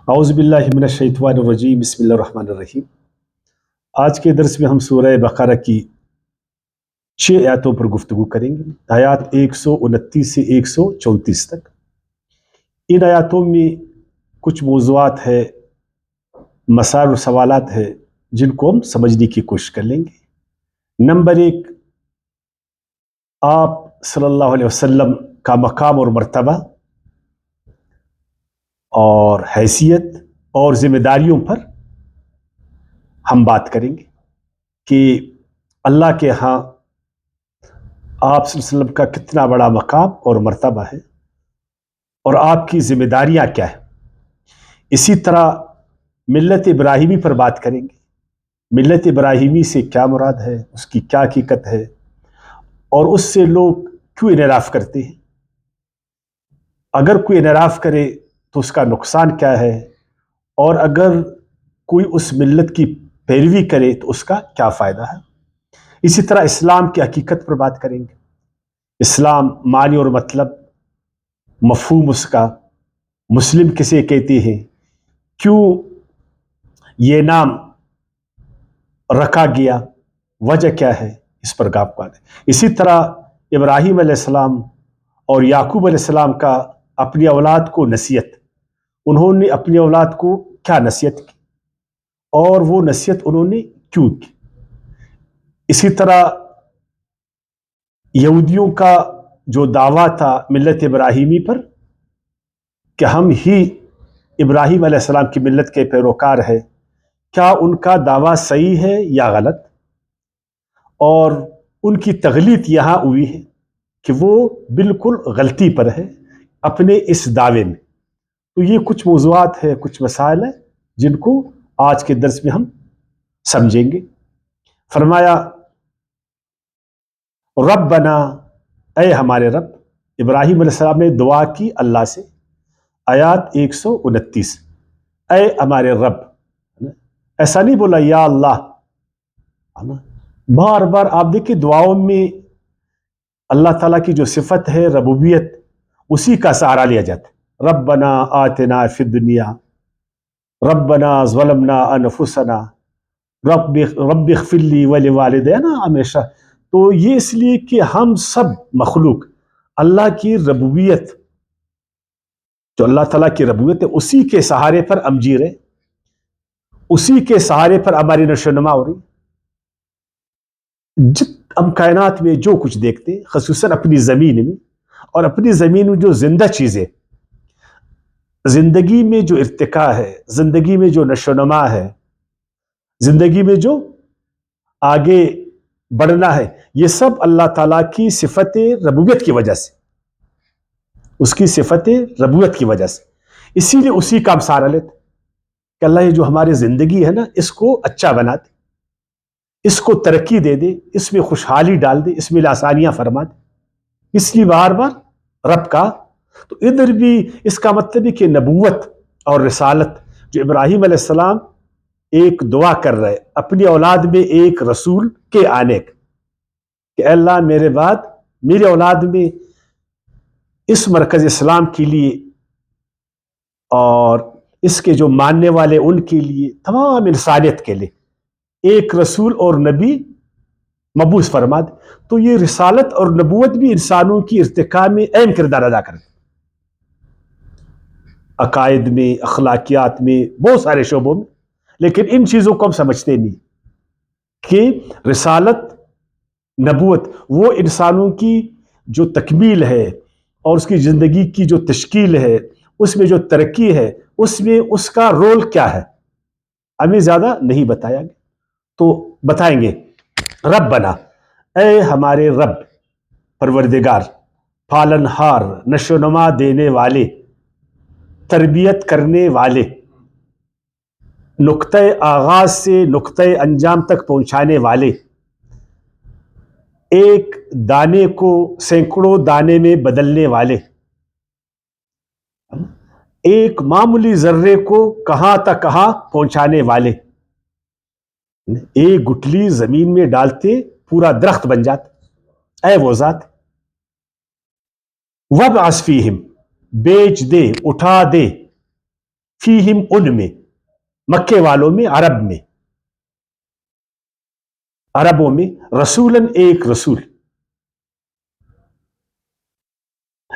اعوذ باللہ من الشیطان الرجیم، بسم اللہ الرحمن الرحیم۔ آج کے درس میں ہم سورہ بقرہ کی 6 آیاتوں پر گفتگو کریں گے، آیات 129 سے 134 تک۔ ان آیاتوں میں کچھ موضوعات ہے، مسائل اور سوالات ہیں جن کو ہم سمجھنے کی کوشش کر لیں گے۔ نمبر 1، آپ صلی اللہ علیہ وسلم کا مقام اور مرتبہ اور حیثیت اور ذمہ داریوں پر ہم بات کریں گے کہ اللہ کے ہاں آپ صلی اللہ علیہ وسلم کا کتنا بڑا مقام اور مرتبہ ہے اور آپ کی ذمہ داریاں کیا ہیں۔ اسی طرح ملت ابراہیمی پر بات کریں گے، ملت ابراہیمی سے کیا مراد ہے، اس کی کیا حقیقت ہے اور اس سے لوگ کیوں انحراف کرتے ہیں، اگر کوئی انحراف کرے تو اس کا نقصان کیا ہے، اور اگر کوئی اس ملت کی پیروی کرے تو اس کا کیا فائدہ ہے۔ اسی طرح اسلام کی حقیقت پر بات کریں گے، اسلام معنی اور مطلب، مفہوم اس کا، مسلم کسے کہتے ہیں، کیوں یہ نام رکھا گیا، وجہ کیا ہے، اس پر گاپ بات ہے۔ اسی طرح ابراہیم علیہ السلام اور یعقوب علیہ السلام کا اپنی اولاد کو نصیحت، انہوں نے اپنی اولاد کو کیا نصیحت کی اور وہ نصیحت انہوں نے کیوں کی۔ اسی طرح یہودیوں کا جو دعویٰ تھا ملت ابراہیمی پر کہ ہم ہی ابراہیم علیہ السلام کی ملت کے پیروکار ہیں، کیا ان کا دعویٰ صحیح ہے یا غلط، اور ان کی تغلیط یہاں ہوئی ہے کہ وہ بالکل غلطی پر ہے اپنے اس دعوے میں۔ تو یہ کچھ موضوعات ہیں، کچھ مسائل ہیں جن کو آج کے درس میں ہم سمجھیں گے۔ فرمایا ربنا، اے ہمارے رب، ابراہیم علیہ السلام نے دعا کی اللہ سے، آیات 129، اے ہمارے رب، ایسا نہیں بولا یا اللہ، بار بار آپ دیکھیں دعاؤں میں اللہ تعالیٰ کی جو صفت ہے ربوبیت، اسی کا سہارا لیا جاتا ہے۔ ربنا آتنا فی الدنیا، ربنا ظلمنا انفسنا، رب اغفر لی ولوالدینا، ہمیشہ تو یہ اس لیے کہ ہم سب مخلوق اللہ کی ربوبیت، جو اللہ تعالیٰ کی ربوبیت ہے، اسی کے سہارے پر ہم جی رہے، اسی کے سہارے پر ہماری نشو و نما ہو رہی۔ ہم کائنات میں جو کچھ دیکھتے ہیں، خصوصاً اپنی زمین میں، اور اپنی زمین میں جو زندہ چیزیں، زندگی میں جو ارتقاء ہے، زندگی میں جو نشو و نما ہے، زندگی میں جو آگے بڑھنا ہے، یہ سب اللہ تعالیٰ کی صفت ربوبیت کی وجہ سے، اس کی صفت ربوبیت کی وجہ سے، اسی لیے اسی کا ہم سہارا لیتے کہ اللہ یہ جو ہماری زندگی ہے نا، اس کو اچھا بنا دے، اس کو ترقی دے دے، اس میں خوشحالی ڈال دے، اس میں آسانیاں فرما دے، اس لیے بار بار رب کا۔ تو ادھر بھی اس کا مطلب ہے کہ نبوت اور رسالت، جو ابراہیم علیہ السلام ایک دعا کر رہے اپنی اولاد میں ایک رسول کے آنے کا کہ اے اللہ میرے بعد میری اولاد میں اس مرکز اسلام کے لیے اور اس کے جو ماننے والے ان کے لیے، تمام انسانیت کے لیے ایک رسول اور نبی مبعوث فرما دے۔ تو یہ رسالت اور نبوت بھی انسانوں کی ارتقاء میں اہم کردار ادا کرتے، عقائد میں، اخلاقیات میں، بہت سارے شعبوں میں، لیکن ان چیزوں کو ہم سمجھتے نہیں کہ رسالت، نبوت وہ انسانوں کی جو تکمیل ہے اور اس کی زندگی کی جو تشکیل ہے، اس میں جو ترقی ہے، اس میں اس کا رول کیا ہے، ہمیں زیادہ نہیں بتایا گیا۔ تو بتائیں گے ربنا، اے ہمارے رب، پروردگار، پالنہار، نشو و نما دینے والے، تربیت کرنے والے، نقطۂ آغاز سے نقطۂ انجام تک پہنچانے والے، ایک دانے کو سینکڑوں دانے میں بدلنے والے، ایک معمولی ذرے کو کہاں تک کہاں پہنچانے والے، ایک گٹلی زمین میں ڈالتے پورا درخت بن جاتا، اے وہ ذات، وَابْعَثْ فِيهِمْ، بیچ دے، اٹھا دے، فیہم ان میں، مکے والوں میں، عربوں میں رسولن ایک رسول،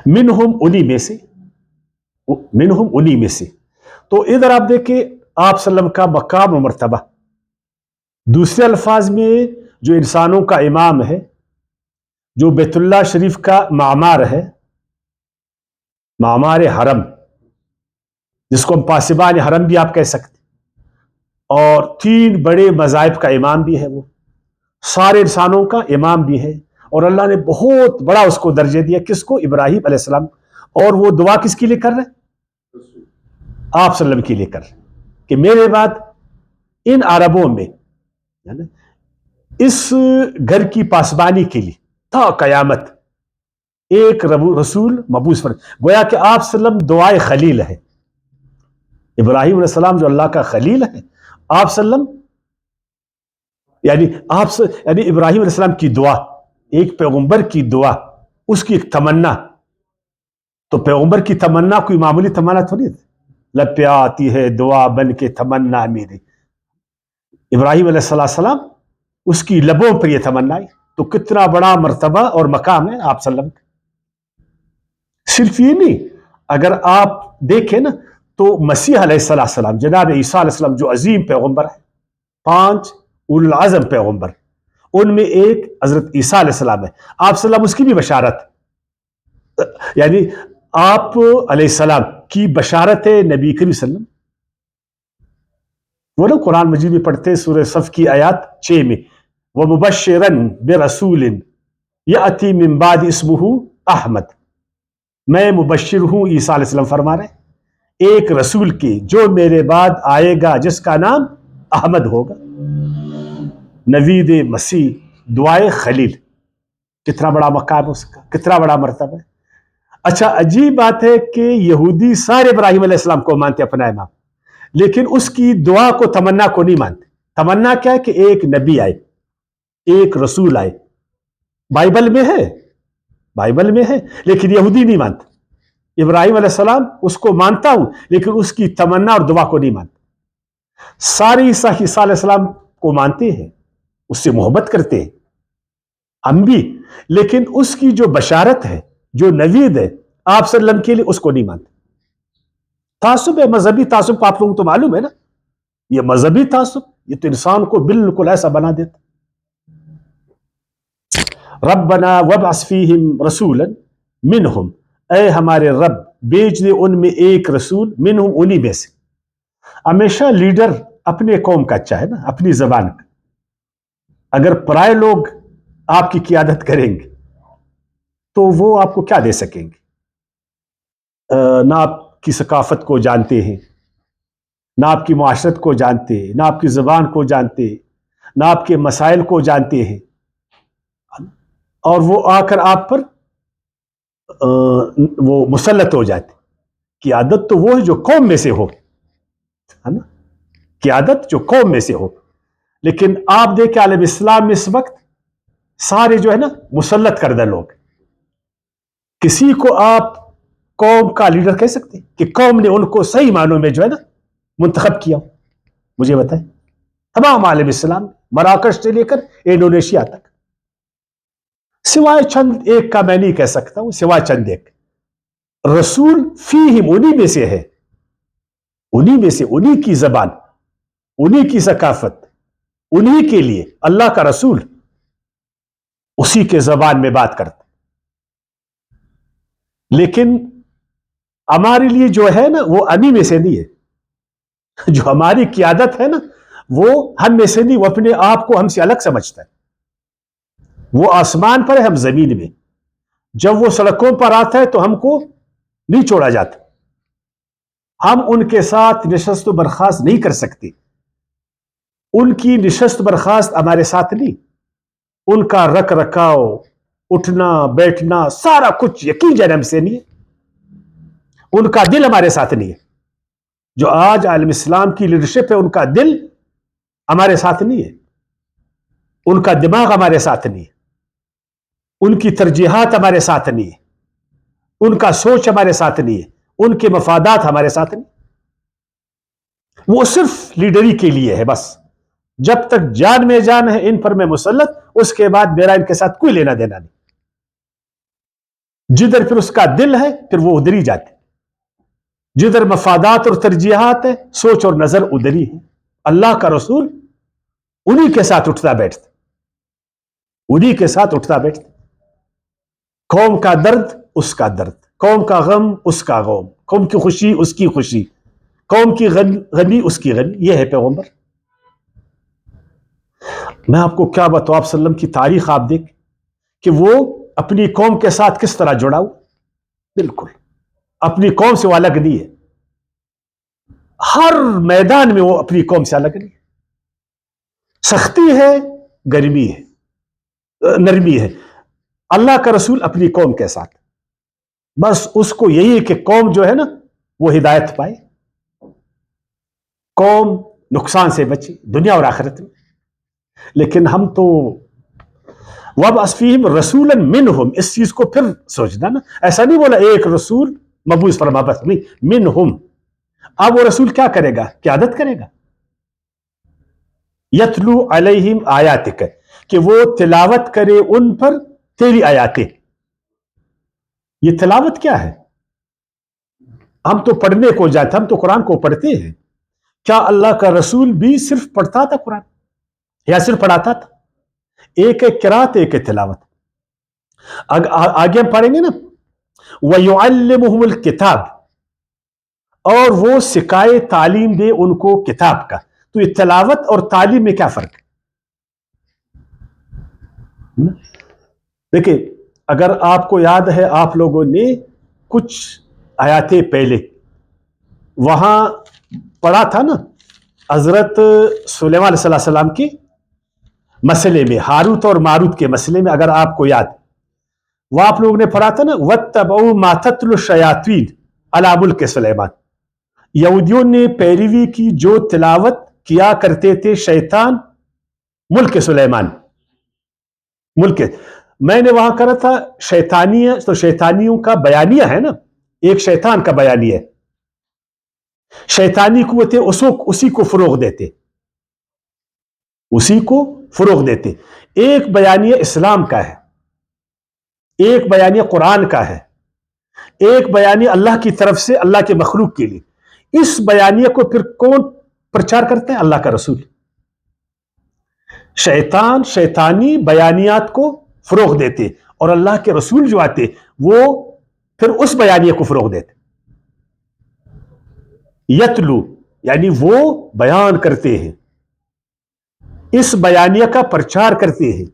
منہم انہی میں سے. تو ادھر آپ دیکھیں آپ صلی اللہ علیہ وسلم کا مقام و مرتبہ. دوسرے الفاظ میں جو انسانوں کا امام ہے، جو بیت اللہ شریف کا معمار ہے، معمار حرم، جس کو ہم پاسبان حرم بھی آپ کہہ سکتے، اور 3 بڑے مذاہب کا امام بھی ہے، وہ سارے انسانوں کا امام بھی ہے. اور اللہ نے بہت بڑا اس کو درجہ دیا. کس کو؟ ابراہیم علیہ السلام. اور وہ دعا کس کے لیے کر رہے؟ آپ صلی اللہ علیہ وسلم کے لیے کر رہے کہ میرے بعد ان عربوں میں اس گھر کی پاسبانی کے لیے تا قیامت ایک رسول مبعوث پر. گویا کہ آپ صلی اللہ علیہ وسلم دعائے خلیل ہے. ابراہیم علیہ السلام جو اللہ کا خلیل ہے، آپ صلی اللہ علیہ وسلم یعنی ابراہیم علیہ السلام کی دعا، ایک پیغمبر کی دعا، اس کی ایک تمنا. تو پیغمبر کی تمنا کوئی معمولی تمنا تو نہیں، لب پہ آتی ہے دعا بن کے تمنا میری. ابراہیم علیہ السلام اس کی لبوں پر یہ تمنا ہے. تو کتنا بڑا مرتبہ اور مقام ہے آپ صلی اللہ علیہ وسلم. صرف یہ نہیں، اگر آپ دیکھیں نا تو مسیح علیہ السلام، جناب عیسیٰ علیہ السلام جو عظیم پیغمبر ہے، 5 اولو العزم پیغمبر، ان میں ایک حضرت عیسیٰ علیہ السلام ہے. آپ صلی اللہ علیہ وسلم اس کی بھی بشارت، یعنی آپ علیہ السلام کی بشارت ہے نبی کریم صلی اللہ علیہ وسلم. وہ نا قرآن مجید میں پڑھتے ہیں سورہ صف کی آیات 6 میں، وَمُبَشِّرًا بِرَسُولٍ يَأْتِي مِن بَعْدِ اسْمُهُ احمد. میں مبشر ہوں، عیسیٰ علیہ السلام فرما رہے ہیں، ایک رسول کی جو میرے بعد آئے گا جس کا نام احمد ہوگا. نوید مسیح، دعائے خلیل، کتنا بڑا مقام اس کا، کتنا بڑا مرتبہ ہے. اچھا عجیب بات ہے کہ یہودی سارے ابراہیم علیہ السلام کو مانتے اپنا امام، لیکن اس کی دعا کو، تمنا کو نہیں مانتے. تمنا کیا ہے؟ کہ ایک نبی آئے، ایک رسول آئے. بائبل میں ہے لیکن یہودی نہیں مانتے. ابراہیم علیہ السلام اس کو مانتا ہوں لیکن اس کی تمنا اور دعا کو نہیں مانتا. سارے عیسیٰ علیہ السلام کو مانتے ہیں، اس سے محبت کرتے ہیں ہم بھی، لیکن اس کی جو بشارت ہے، جو نوید ہے آپ صلی اللہ علیہ وسلم کے لیے، اس کو نہیں مانتے. تعصب ہے، مذہبی تعصب کو آپ لوگوں کو تو معلوم ہے نا. یہ مذہبی تعصب، یہ تو انسان کو بالکل ایسا بنا دیتا. ربنا وابعث فیہم رسولا منہم، اے ہمارے رب بھیج دے ان میں ایک رسول، منہم انہی میں سے. ہمیشہ لیڈر اپنے قوم کا اچھا ہے نا، اپنی زبان کا. اگر پرائے لوگ آپ کی قیادت کریں گے تو وہ آپ کو کیا دے سکیں گے؟ نہ آپ کی ثقافت کو جانتے ہیں، نہ آپ کی معاشرت کو جانتے ہیں، نہ آپ کی زبان کو جانتے ہیں، نہ آپ کے مسائل کو جانتے ہیں، اور وہ آ کر آپ پر وہ مسلط ہو جاتے. قیادت تو وہ ہے جو قوم میں سے ہو، ہے نا، قیادت جو قوم میں سے ہو. لیکن آپ دیکھیں عالم اسلام میں اس وقت سارے جو ہے نا مسلط کردہ لوگ. کسی کو آپ قوم کا لیڈر کہہ سکتے کہ قوم نے ان کو صحیح معنوں میں جو ہے نا منتخب کیا؟ مجھے بتائیں. تمام عالم اسلام، مراکش سے لے کر انڈونیشیا تک، سوائے چند ایک کا میں نہیں کہہ سکتا ہوں، سوائے چند ایک. رسول فیہم انہی میں سے ہے، انہی میں سے، انہی کی زبان، انہی کی ثقافت، انہی کے لیے اللہ کا رسول اسی کے زبان میں بات کرتا. لیکن ہمارے لیے جو ہے نا وہ انہی میں سے نہیں ہے. جو ہماری قیادت ہے نا وہ ہم میں سے نہیں، وہ اپنے آپ کو ہم سے الگ سمجھتا ہے. وہ آسمان پر ہے، ہم زمین میں. جب وہ سڑکوں پر آتا ہے تو ہم کو نہیں چھوڑا جاتا. ہم ان کے ساتھ نشست و برخاست نہیں کر سکتے. ان کی نشست برخاست ہمارے ساتھ نہیں. ان کا رکھ رکھاؤ، اٹھنا بیٹھنا، سارا کچھ یقین جانب سے نہیں ہے. ان کا دل ہمارے ساتھ نہیں ہے. جو آج عالم اسلام کی لیڈرشپ ہے ان کا دل ہمارے ساتھ نہیں ہے، ان کا دماغ ہمارے ساتھ نہیں ہے، ان کی ترجیحات ہمارے ساتھ نہیں ہے، ان کا سوچ ہمارے ساتھ نہیں ہے، ان کے مفادات ہمارے ساتھ نہیں. وہ صرف لیڈری کے لیے ہے بس. جب تک جان میں جان ہے ان پر میں مسلط, اس کے بعد میرا ان کے ساتھ کوئی لینا دینا نہیں. جدھر پھر اس کا دل ہے پھر وہ ادھر ہی جاتے, جدھر مفادات اور ترجیحات ہے سوچ اور نظر ادھر ہی ہے. اللہ کا رسول انہی کے ساتھ اٹھتا بیٹھتا, انہی کے ساتھ اٹھتا بیٹھتا. قوم کا درد اس کا درد, قوم کا غم اس کا غم, قوم کی خوشی اس کی خوشی, قوم کی غنی اس کی غنی. یہ ہے پیغمبر. میں آپ کو کیا بتاؤں, آپ صلی اللہ علیہ وسلم کی تاریخ آپ دیکھ کہ وہ اپنی قوم کے ساتھ کس طرح جڑا ہو. بالکل اپنی قوم سے وہ الگ نہیں ہے, ہر میدان میں وہ اپنی قوم سے الگ نہیں. سختی ہے, گرمی ہے, نرمی ہے. اللہ کا رسول اپنی قوم کے ساتھ, بس اس کو یہی ہے کہ قوم جو ہے نا وہ ہدایت پائے, قوم نقصان سے بچے دنیا اور آخرت میں. لیکن ہم تو وَبْعَثْ فِيهِمْ رَسُولًا مِّنْهُمْ, اس چیز کو پھر سوچنا نا, ایسا نہیں بولا ایک رسول مبعوث فرما بس, نہیں, منہم. اب وہ رسول کیا کرے گا, قیادت کرے گا. یتلو علیہم آیاتک, کہ وہ تلاوت کرے ان پر تیری آیاتیں. یہ تلاوت کیا ہے؟ ہم تو پڑھنے کو جاتے, ہم تو قرآن کو پڑھتے ہیں. کیا اللہ کا رسول بھی صرف پڑھتا تھا قرآن, یا صرف پڑھاتا تھا؟ ایک ایک قرات, ایک ایک تلاوت. آگے ہم پڑھیں گے نا, وَيُعَلِّمُهُمُ الْكِتَابِ, اور وہ سکھائے تعلیم دے ان کو کتاب کا. تو یہ تلاوت اور تعلیم میں کیا فرق ہے؟ دیکھیں, اگر آپ کو یاد ہے آپ لوگوں نے کچھ آیاتیں پہلے وہاں پڑھا تھا نا حضرت سلیمان علیہ السلام کے مسئلے میں, ہاروت اور ماروت کے مسئلے میں, اگر آپ کو یاد, وہ آپ لوگوں نے پڑھا تھا نا وَاتَّبَعُوا مَا تَتْلُو الشَّيَاطِينُ عَلَىٰ مُلْكِ سلیمان. یہودیوں نے پیروی کی جو تلاوت کیا کرتے تھے شیطان ملک سلیمان. ملک میں نے وہاں کرا تھا شیطانیہ, تو شیطانیوں کا بیانیہ ہے نا, ایک شیطان کا بیانیہ ہے. شیطانی قوتیں اسی کو فروغ دیتے, اسی کو فروغ دیتے. ایک بیانیہ اسلام کا ہے, ایک بیانیہ قرآن کا ہے, ایک بیانیہ اللہ کی طرف سے اللہ کے مخلوق کے لیے. اس بیانیہ کو پھر کون پرچار کرتے ہیں؟ اللہ کا رسول. شیطان شیطانی بیانیات کو فروغ دیتے, اور اللہ کے رسول جو آتے وہ پھر اس بیانیہ کو فروغ دیتے. یتلو یعنی وہ بیان کرتے ہیں, اس بیانیہ کا پرچار کرتے ہیں,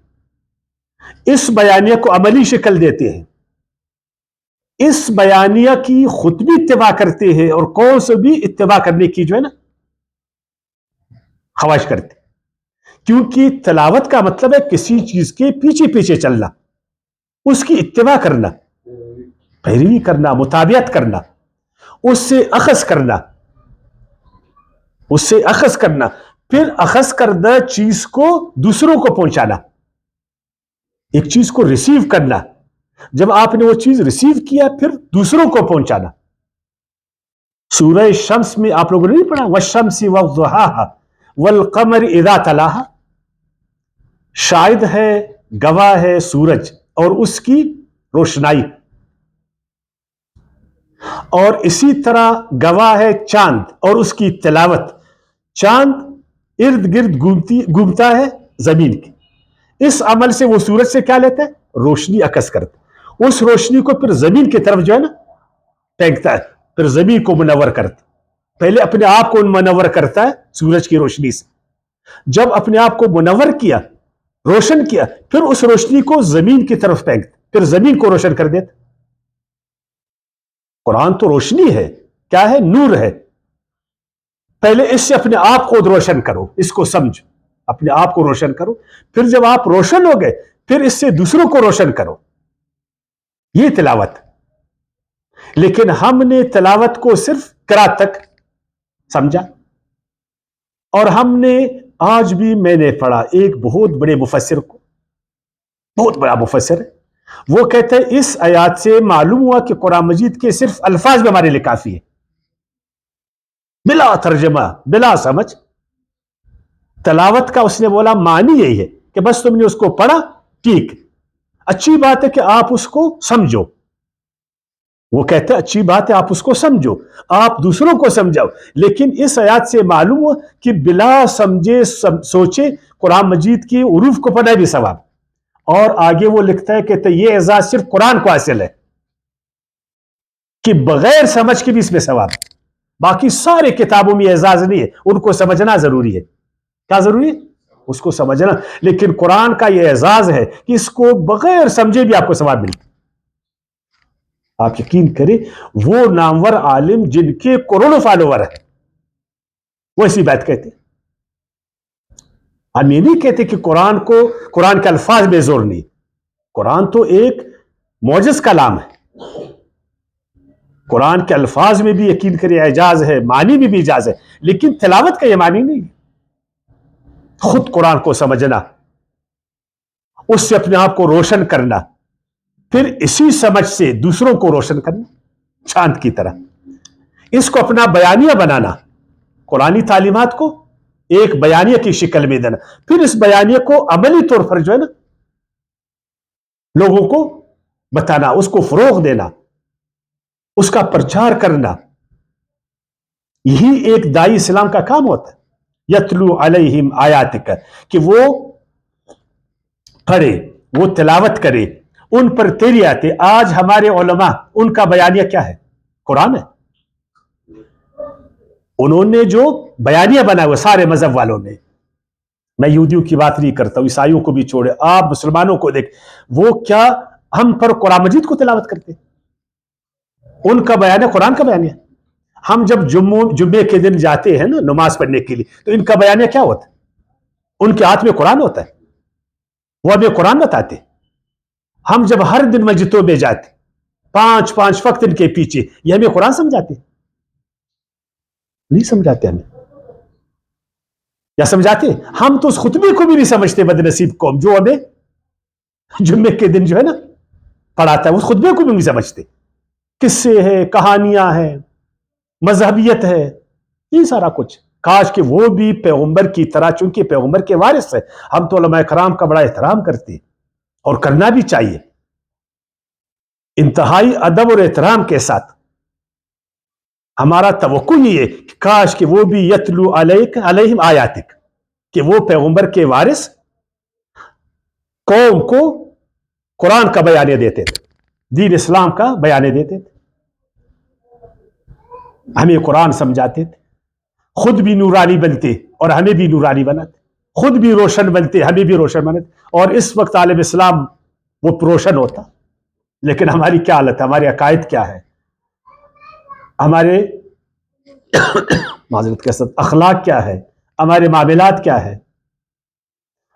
اس بیانیہ کو عملی شکل دیتے ہیں, اس بیانیہ کی خود بھی اتباع کرتے ہیں, اور کون سے بھی اتباع کرنے کی جو ہے نا خواہش کرتے. کیونکہ تلاوت کا مطلب ہے کسی چیز کے پیچھے پیچھے چلنا, اس کی اتباع کرنا, پیروی کرنا, مطابعت کرنا, اس سے اخذ کرنا, اس سے اخذ کرنا, پھر اخذ کردہ چیز کو دوسروں کو پہنچانا, ایک چیز کو ریسیو کرنا, جب آپ نے وہ چیز ریسیو کیا پھر دوسروں کو پہنچانا. سورہ شمس میں آپ لوگوں نے نہیں پڑھا وَالشَّمْسِ وَضُحَاهَا وَالْقَمَرِ إِذَا تَلَاهَا, شاہد ہے, گواہ ہے سورج اور اس کی روشنائی, اور اسی طرح گواہ ہے چاند اور اس کی تلاوت. چاند ارد گرد گھومتا ہے زمین کی, اس عمل سے وہ سورج سے کیا لیتا ہے؟ روشنی اخذ کرتا, اس روشنی کو پھر زمین کی طرف جو ہے نا پھینکتا ہے, پھر زمین کو منور کرتا. پہلے اپنے آپ کو منور کرتا ہے سورج کی روشنی سے, جب اپنے آپ کو منور کیا, روشن کیا, پھر اس روشنی کو زمین کی طرف پھینکتا, پھر زمین کو روشن کر دیتا. قرآن تو روشنی ہے, کیا ہے؟ نور ہے. پہلے اس سے اپنے آپ کو روشن کرو, اس کو سمجھ, اپنے آپ کو روشن کرو, پھر جب آپ روشن ہو گئے پھر اس سے دوسروں کو روشن کرو. یہ تلاوت. لیکن ہم نے تلاوت کو صرف قرات تک سمجھا, اور ہم نے آج بھی میں نے پڑھا ایک بہت بڑے مفسر کو, بہت بڑا مفسر ہے, وہ کہتے ہیں اس آیات سے معلوم ہوا کہ قرآن مجید کے صرف الفاظ بھی ہمارے لیے کافی ہے. بلا ترجمہ، بلا سمجھ. تلاوت کا اس نے بولا معنی یہی ہے کہ بس تم نے اس کو پڑھا، ٹھیک، اچھی بات ہے کہ آپ اس کو سمجھو. وہ کہتے ہیں اچھی بات ہے آپ اس کو سمجھو، آپ دوسروں کو سمجھاؤ. لیکن اس آیات سے معلوم ہوا کہ بلا سمجھے سوچے قرآن مجید کی حروف کو پڑھنا بھی ثواب. اور آگے وہ لکھتا ہے کہ یہ اعزاز صرف قرآن کو حاصل ہے کہ بغیر سمجھ کے بھی اس میں ثواب. باقی سارے کتابوں میں اعزاز نہیں ہے، ان کو سمجھنا ضروری ہے. کیا ضروری ہے؟ اس کو سمجھنا. لیکن قرآن کا یہ اعزاز ہے کہ اس کو بغیر سمجھے بھی آپ کو ثواب ملتا. آپ یقین کریں وہ نامور عالم جن کے کروڑوں فالوور ہیں وہ ایسی بات کہتے ہیں. ہم یہ نہیں کہتے کہ قرآن کے الفاظ میں زور نہیں. قرآن تو ایک معجز کلام ہے، قرآن کے الفاظ میں بھی یقین کریں اعجاز ہے، معنی میں بھی اعجاز ہے، لیکن تلاوت کا یہ معنی نہیں. خود قرآن کو سمجھنا، اس سے اپنے آپ کو روشن کرنا، پھر اسی سمجھ سے دوسروں کو روشن کرنا چاند کی طرح. اس کو اپنا بیانیہ بنانا، قرآنی تعلیمات کو ایک بیانیہ کی شکل میں دینا، پھر اس بیانیہ کو عملی طور پر جو ہے نا لوگوں کو بتانا، اس کو فروغ دینا، اس کا پرچار کرنا. یہی ایک داعی اسلام کا کام ہوتا ہے. یتلو علیہم آیاتک، کہ وہ پڑھے، وہ تلاوت کرے ان پر تیری آیتیں. آج ہمارے علماء ان کا بیانیہ کیا ہے؟ قرآن ہے. انہوں نے جو بیانیہ بنا ہوا سارے مذہب والوں نے، میں یہودیوں کی بات نہیں کرتا ہوں، عیسائیوں کو بھی چھوڑے، آپ مسلمانوں کو دیکھ، وہ کیا ہم پر قرآن مجید کو تلاوت کرتے؟ ان کا بیانیہ قرآن کا بیانیہ. ہم جب جمعے کے دن جاتے ہیں نا نماز پڑھنے کے لیے تو ان کا بیانیہ کیا ہوتا ہے؟ ان کے ہاتھ میں قرآن ہوتا ہے، وہ ہمیں قرآن بتاتے. ہم جب ہر دن مسجدوں میں جاتے 5 وقت ان کے پیچھے، یہ ہمیں قرآن سمجھاتے؟ نہیں سمجھاتے. ہمیں یا سمجھاتے؟ ہم تو اس خطبے کو بھی نہیں سمجھتے، بد نصیب قوم جو ہمیں جمعے کے دن جو ہے نا پڑھاتا ہے، اس خطبے کو بھی نہیں سمجھتے. قصے ہیں، کہانیاں ہیں، مذہبیت ہے، یہ سارا کچھ. کاش کہ وہ بھی پیغمبر کی طرح، چونکہ پیغمبر کے وارث ہے. ہم تو علماء کرام کا بڑا احترام کرتے ہیں اور کرنا بھی چاہیے، انتہائی ادب اور احترام کے ساتھ. ہمارا توقع یہ ہے کہ کاش کہ وہ بھی یتلو علیہم آیاتک، کہ وہ پیغمبر کے وارث قوم کو قرآن کا بیانیہ دیتے تھے، دین اسلام کا بیانیہ دیتے تھے، ہمیں قرآن سمجھاتے تھے، خود بھی نورانی بنتے اور ہمیں بھی نورانی بناتے، خود بھی روشن بنتے ہمیں بھی روشن بناتے. اور اس وقت عالم اسلام وہ روشن ہوتا، لیکن ہماری کیا حالت ہے، ہمارے عقائد کیا ہے، ہمارے معذرت کے ساتھ اخلاق کیا ہے، ہمارے معاملات کیا ہے.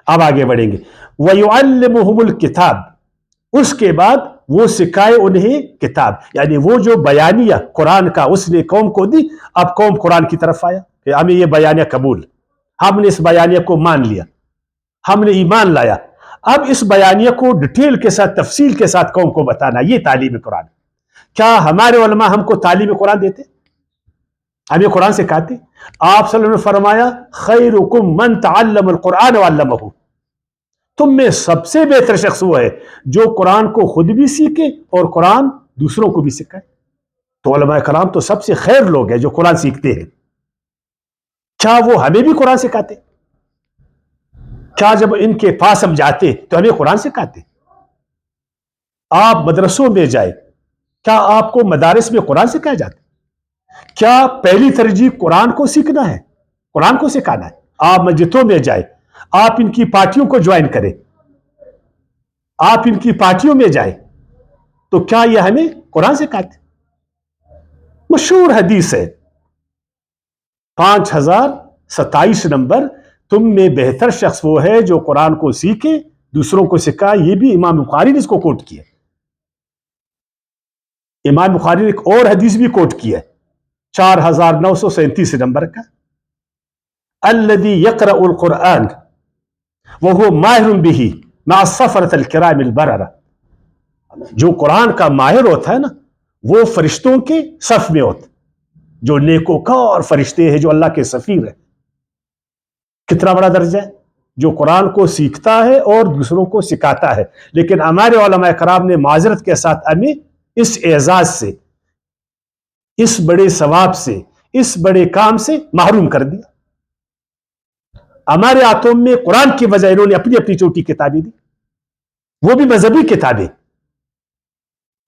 اب آگے بڑھیں گے. وَيُعَلِّمُهُمُ الْكِتَابِ، اس کے بعد وہ سکھائے انہیں کتاب، یعنی وہ جو بیانیہ قرآن کا اس نے قوم کو دی، اب قوم قرآن کی طرف آیا کہ ہمیں یہ بیانیہ قبول، ہم نے اس بیانیہ کو مان لیا، ہم نے ایمان لایا. اب اس بیانیہ کو ڈیٹیل کے ساتھ، تفصیل کے ساتھ قوم کو بتانا، یہ تعلیم قرآن. کیا ہمارے علماء ہم کو تعلیم قرآن دیتے؟ ہمیں قرآن سکھاتے؟ آپ صلی اللہ علیہ وسلم نے فرمایا خیرکم من تعلم القرآن وعلمہ، تم میں سب سے بہتر شخص وہ ہے جو قرآن کو خود بھی سیکھے اور قرآن دوسروں کو بھی سکھائے. تو علماء کرام تو سب سے خیر لوگ ہیں جو قرآن سیکھتے ہیں. کیا وہ ہمیں بھی قرآن سکھاتے؟ کیا جب ان کے پاس ہم جاتے تو ہمیں قرآن سکھاتے؟ آپ مدرسوں میں جائے، کیا آپ کو مدارس میں قرآن سکھایا جاتا؟ کیا پہلی ترجیح قرآن کو سیکھنا ہے، قرآن کو سکھانا ہے؟ آپ مسجدوں میں جائے، آپ ان کی پارٹیوں کو جوائن کریں، آپ ان کی پارٹیوں میں جائیں، تو کیا یہ ہمیں قرآن سکھاتے؟ مشہور حدیث ہے 5027 نمبر، تم میں بہتر شخص وہ ہے جو قرآن کو سیکھے دوسروں کو سکھائے. یہ بھی امام بخاری نے اس کو کوٹ کیا. امام بخاری نے ایک اور حدیث بھی کوٹ کیا 4937 نمبر کا، الذی یقرأ القرآن وهو ماہر به مع السفرة الکرام البررہ، جو قرآن کا ماہر ہوتا ہے نا وہ فرشتوں کے صف میں ہوتا، جو نیکوکار فرشتے ہیں، جو اللہ کے سفیر ہیں. کتنا بڑا درجہ ہے، جو قرآن کو سیکھتا ہے اور دوسروں کو سکھاتا ہے. لیکن ہمارے علماء کرام نے معذرت کے ساتھ ہمیں اس اعزاز سے، اس بڑے ثواب سے، اس بڑے کام سے محروم کر دیا. ہمارے ہاتھوں میں قرآن کی بجائے انہوں نے اپنی اپنی چھوٹی کتابیں دی، وہ بھی مذہبی کتابیں.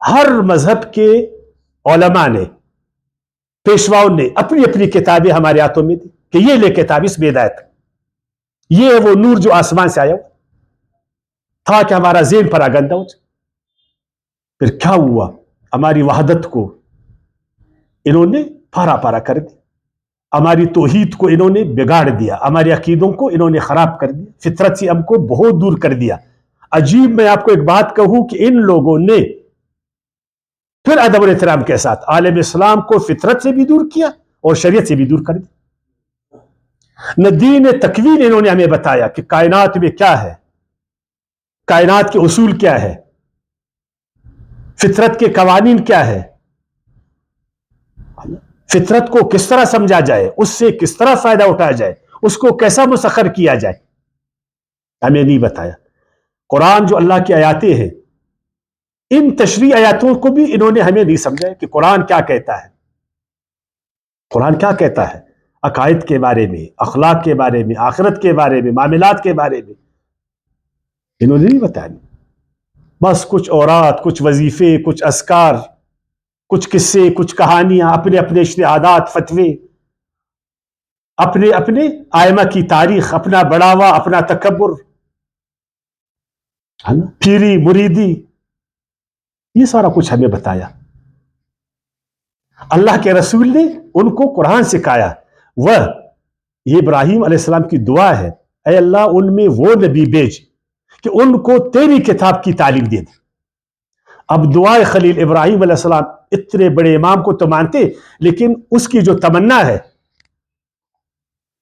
ہر مذہب کے علماء نے، پیشواؤں نے اپنی اپنی کتابیں ہمارے ہاتھوں میں دی کہ یہ لے کتاب، اس میں ہدایت، یہ ہے وہ نور جو آسمان سے آیا تھا کہ ہمارا ذہن پر آگندہ ہو جائے. پھر کیا ہوا؟ ہماری وحدت کو انہوں نے پارا پارا کر دیا، ہماری توحید کو انہوں نے بگاڑ دیا، ہمارے عقیدوں کو انہوں نے خراب کر دیا، فطرت سے ہم کو بہت دور کر دیا. عجیب، میں آپ کو ایک بات کہوں کہ ان لوگوں نے پھر ادب و احترام کے ساتھ عالم اسلام کو فطرت سے بھی دور کیا اور شریعت سے بھی دور کر دیا. نہ دین تکوین انہوں نے ہمیں بتایا کہ کائنات میں کیا ہے، کائنات کے اصول کیا ہے، فطرت کے قوانین کیا ہے، فطرت کو کس طرح سمجھا جائے، اس سے کس طرح فائدہ اٹھایا جائے، اس کو کیسا مسخر کیا جائے، ہمیں نہیں بتایا. قرآن جو اللہ کی آیاتیں ہیں، ان تشریح آیاتوں کو بھی انہوں نے ہمیں نہیں سمجھا کہ قرآن کیا کہتا ہے. قرآن کیا کہتا ہے عقائد کے بارے میں، اخلاق کے بارے میں، آخرت کے بارے میں، معاملات کے بارے میں، انہوں نے نہیں بتایا. بس کچھ اورات، کچھ وظیفے، کچھ اذکار، کچھ قصے، کچھ کہانیاں، اپنے اپنے اجتہادات، فتوے، اپنے اپنے آئمہ کی تاریخ، اپنا بڑاوا، اپنا تکبر، پیری مریدی، یہ سارا کچھ ہمیں بتایا. اللہ کے رسول نے ان کو قرآن سکھایا. یہ ابراہیم علیہ السلام کی دعا ہے، اے اللہ ان میں وہ نبی بھیج کہ ان کو تیری کتاب کی تعلیم دے دے. اب دعائے خلیل ابراہیم علیہ السلام، اتنے بڑے امام کو تو مانتے، لیکن اس کی جو تمنا ہے،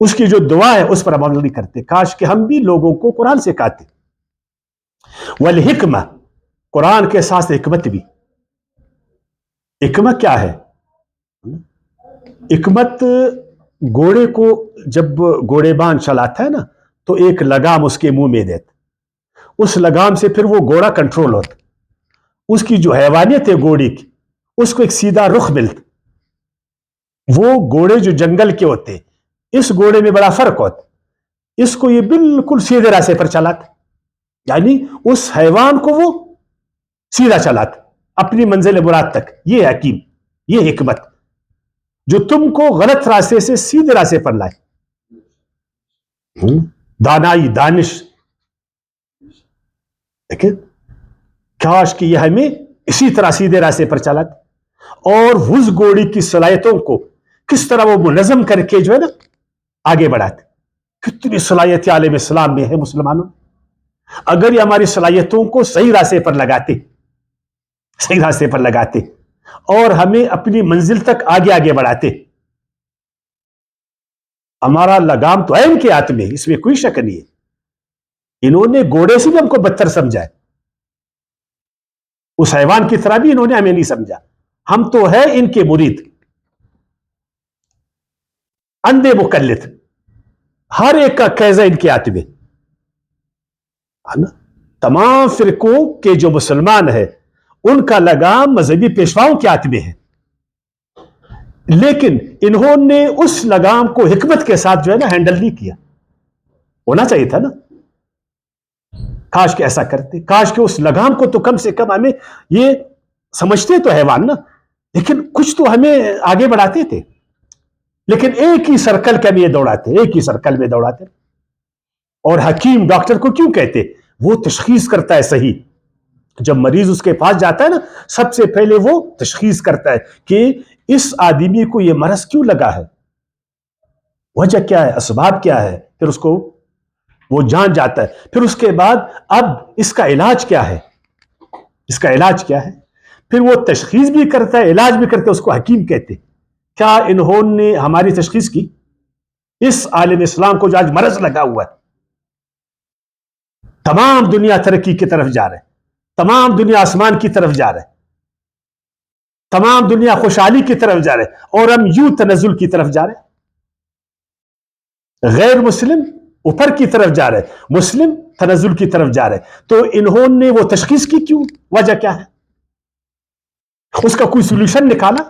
اس کی جو دعا ہے، اس پر عمل نہیں کرتے. کاش کہ ہم بھی لوگوں کو قرآن سکھاتے. والحکمہ، قرآن کے ساتھ حکمت بھی. حکمت کیا ہے؟ حکمت گھوڑے کو جب گھوڑے بان چلاتا ہے نا، تو ایک لگام اس کے منہ میں دیتا، اس لگام سے پھر وہ گھوڑا کنٹرول ہوتا. اس کی جو حیوانیت ہے گھوڑے کی، اس کو ایک سیدھا رخ ملتا. وہ گھوڑے جو جنگل کے ہوتے، اس گھوڑے میں بڑا فرق ہوتا، اس کو یہ بالکل سیدھے راستے پر چلاتا، یعنی اس حیوان کو وہ سیدھا چلاتا اپنی منزل مراد تک. یہ حکیم، یہ حکمت جو تم کو غلط راستے سے سیدھے راستے پر لائے. دانائی، دانش. دیکھیں، کاش کہ یہ ہمیں اسی طرح سیدھے راستے پر چلاتا، اور اس گھوڑی کی صلاحیتوں کو کس طرح وہ منظم کر کے جو ہے نا آگے بڑھاتے. کتنی صلاحیت عالم اسلام میں ہے مسلمانوں. اگر یہ ہماری صلاحیتوں کو صحیح راستے پر لگاتے، صحیح راستے پر لگاتے اور ہمیں اپنی منزل تک آگے آگے بڑھاتے. ہمارا لگام تو ہے ان کے ہاتھ میں، اس میں کوئی شک نہیں ہے. انہوں نے گھوڑے سے بھی ہم کو بدتر سمجھا ہے، اس حیوان کی طرح بھی انہوں نے ہمیں نہیں سمجھا. ہم تو ہے ان کے مرید، اندھے مقلد. ہر ایک کا قیضہ ان کے ہاتھ میں. تمام فرقوں کے جو مسلمان ہیں، ان کا لگام مذہبی پیشواؤں کے ہاتھ میں ہے، لیکن انہوں نے اس لگام کو حکمت کے ساتھ جو ہے نا ہینڈل نہیں کیا. ہونا چاہیے تھا نا، کاش کہ ایسا کرتے. کاش کہ اس لگام کو تو کم سے کم ہمیں، یہ سمجھتے تو حیوان نا، لیکن کچھ تو ہمیں آگے بڑھاتے تھے. لیکن ایک ہی سرکل کے میں دوڑاتے، ایک ہی سرکل میں دوڑاتے. اور حکیم ڈاکٹر کو کیوں کہتے؟ وہ تشخیص کرتا ہے صحیح. جب مریض اس کے پاس جاتا ہے نا، سب سے پہلے وہ تشخیص کرتا ہے کہ اس آدمی کو یہ مرض کیوں لگا ہے، وجہ کیا ہے، اسباب کیا ہے. پھر اس کو وہ جان جاتا ہے. پھر اس کے بعد اب اس کا علاج کیا ہے، اس کا علاج کیا ہے. پھر وہ تشخیص بھی کرتا ہے، علاج بھی کرتا ہے. اس کو حکیم کہتے. کیا انہوں نے ہماری تشخیص کی؟ اس عالم اسلام کو جو آج مرض لگا ہوا ہے، تمام دنیا ترقی کی طرف جا رہے، تمام دنیا آسمان کی طرف جا رہے، تمام دنیا خوشحالی کی طرف جا رہے اور ہم یوں تنزل کی طرف جا رہے. غیر مسلم اوپر کی طرف جا رہے, مسلم تنزل کی طرف جا رہے. تو انہوں نے وہ تشخیص کی, کیوں, وجہ کیا ہے, اس کا کوئی سولوشن نکالا,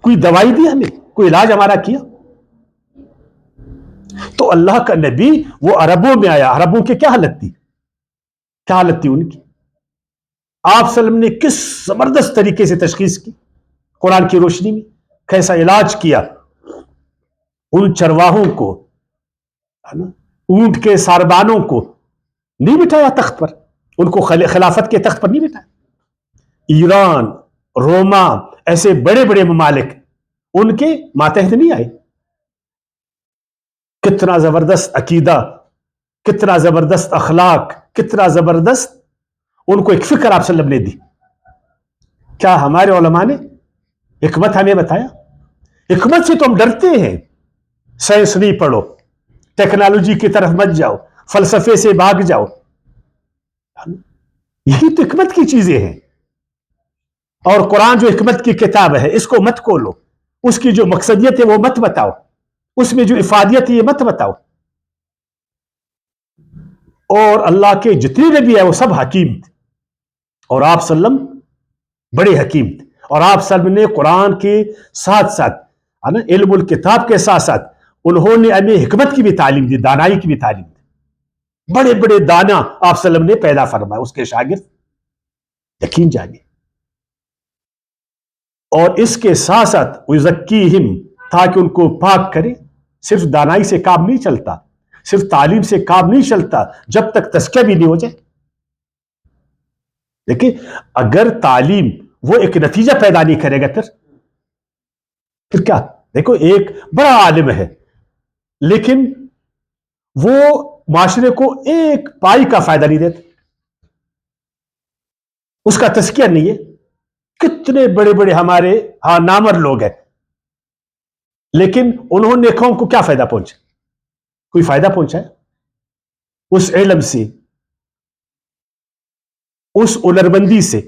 کوئی دوائی دی ہمیں, کوئی علاج ہمارا کیا. تو اللہ کا نبی وہ عربوں میں آیا, عربوں کی کیا حالت تھی, کیا حالت تھی ان کی, آپ صلی اللہ علیہ وسلم نے کس زبردست طریقے سے تشخیص کی, قرآن کی روشنی میں کیسا علاج کیا. ان چرواہوں کو, اونٹ کے ساربانوں کو نہیں بٹھایا تخت پر, ان کو خلافت کے تخت پر نہیں بٹھایا. ایران, روما, ایسے بڑے بڑے ممالک ان کے ماتحت نہیں آئے. کتنا زبردست عقیدہ, کتنا زبردست اخلاق, کتنا زبردست ان کو ایک فکر آپ صلی اللہ علیہ وسلم نے دی. کیا ہمارے علماء نے حکمت ہمیں بتایا؟ حکمت سے تو ہم ڈرتے ہیں, سائنس نہیں پڑھو, ٹیکنالوجی کی طرف مت جاؤ, فلسفے سے بھاگ جاؤ. یہی تو حکمت کی چیزیں ہیں. اور قرآن جو حکمت کی کتاب ہے, اس کو مت کھولو, اس کی جو مقصدیت ہے وہ مت بتاؤ, اس میں جو افادیت ہے یہ مت بتاؤ. اور اللہ کے جتنے نبی ہیں وہ سب حکیم تھے, اور آپ صلی اللہ علیہ وسلم بڑے حکیم تھے. اور آپ صلی اللہ علیہ وسلم نے قرآن کے ساتھ ساتھ, علم الکتاب کے ساتھ ساتھ, انہوں نے ہمیں حکمت کی بھی تعلیم دی, دانائی کی بھی تعلیم دی. بڑے بڑے دانا آپ صلی اللہ علیہ وسلم نے پیدا فرمایا, اس کے شاگرد, یقین جانیے. اور اس کے ساتھ ساتھ وَيُزَكِّيهِمْ, تاکہ ان کو پاک کرے. صرف دانائی سے کام نہیں چلتا, صرف تعلیم سے کام نہیں چلتا, جب تک تزکیہ بھی نہیں ہو جائے. دیکھیں, اگر تعلیم وہ ایک نتیجہ پیدا نہیں کرے گا پھر کیا. دیکھو, ایک بڑا عالم ہے لیکن وہ معاشرے کو ایک پائی کا فائدہ نہیں دیتا, اس کا تزکیہ نہیں ہے. کتنے بڑے بڑے ہمارے نامور لوگ ہیں, لیکن انہوں نے قوم کو کیا فائدہ پہنچا, کوئی فائدہ پہنچا ہے اس علم سے, اس ہنرمندی سے؟